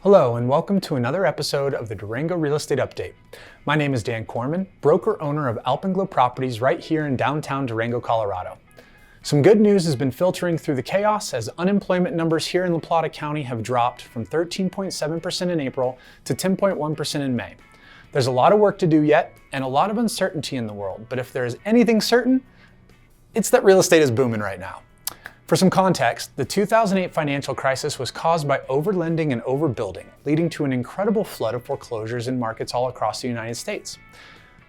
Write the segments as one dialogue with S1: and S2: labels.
S1: Hello and welcome to another episode of the Durango Real Estate Update. My name is Dan Corman, broker-owner of Alpenglow Properties right here in downtown Durango, Colorado. Some good news has been filtering through the chaos as unemployment numbers here in La Plata County have dropped from 13.7% in April to 10.1% in May. There's a lot of work to do yet and a lot of uncertainty in the world, but if there is anything certain, it's that real estate is booming right now. For some context, the 2008 financial crisis was caused by overlending and overbuilding, leading to an incredible flood of foreclosures in markets all across the United States.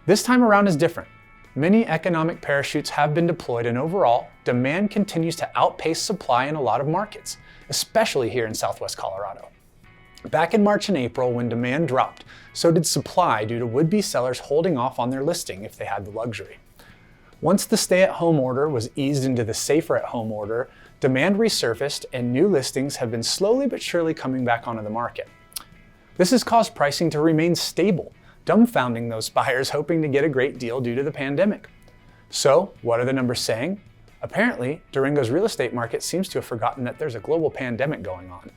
S1: This time around is different. Many economic parachutes have been deployed and overall, demand continues to outpace supply in a lot of markets, especially here in Southwest Colorado. Back in March and April, when demand dropped, so did supply due to would-be sellers holding off on their listing if they had the luxury. Once the stay-at-home order was eased into the safer-at-home order, demand resurfaced and new listings have been slowly but surely coming back onto the market. This has caused pricing to remain stable, dumbfounding those buyers hoping to get a great deal due to the pandemic. So, what are the numbers saying? Apparently, Durango's real estate market seems to have forgotten that there's a global pandemic going on.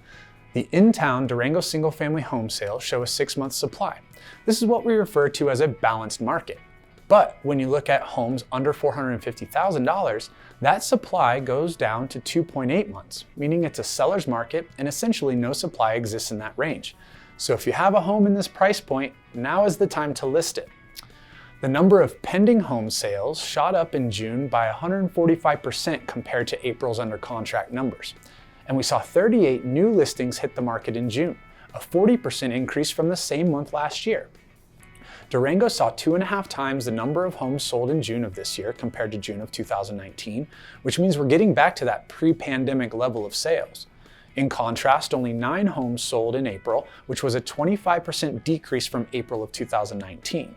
S1: The in-town Durango single-family home sales show a 6-month supply. This is what we refer to as a balanced market. But when you look at homes under $450,000, that supply goes down to 2.8 months, meaning it's a seller's market and essentially no supply exists in that range. So if you have a home in this price point, now is the time to list it. The number of pending home sales shot up in June by 145% compared to April's under contract numbers. And we saw 38 new listings hit the market in June, a 40% increase from the same month last year. Durango saw 2.5 times the number of homes sold in June of this year compared to June of 2019, which means we're getting back to that pre-pandemic level of sales. In contrast, only 9 homes sold in April, which was a 25% decrease from April of 2019.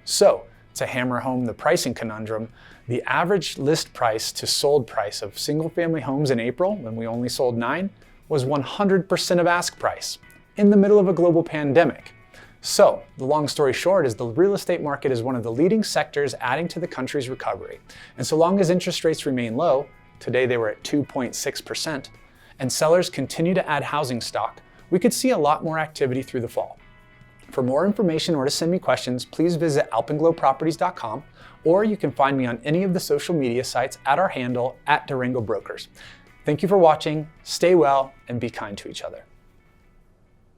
S1: So, to hammer home the pricing conundrum, the average list price to sold price of single-family homes in April, when we only sold 9, was 100% of ask price, in the middle of a global pandemic. So, the long story short is the real estate market is one of the leading sectors adding to the country's recovery. And so long as interest rates remain low, today they were at 2.6%, and sellers continue to add housing stock, we could see a lot more activity through the fall. For more information or to send me questions, please visit alpenglowproperties.com, or you can find me on any of the social media sites at our handle @Durango Brokers. Thank you for watching, stay well, and be kind to each other.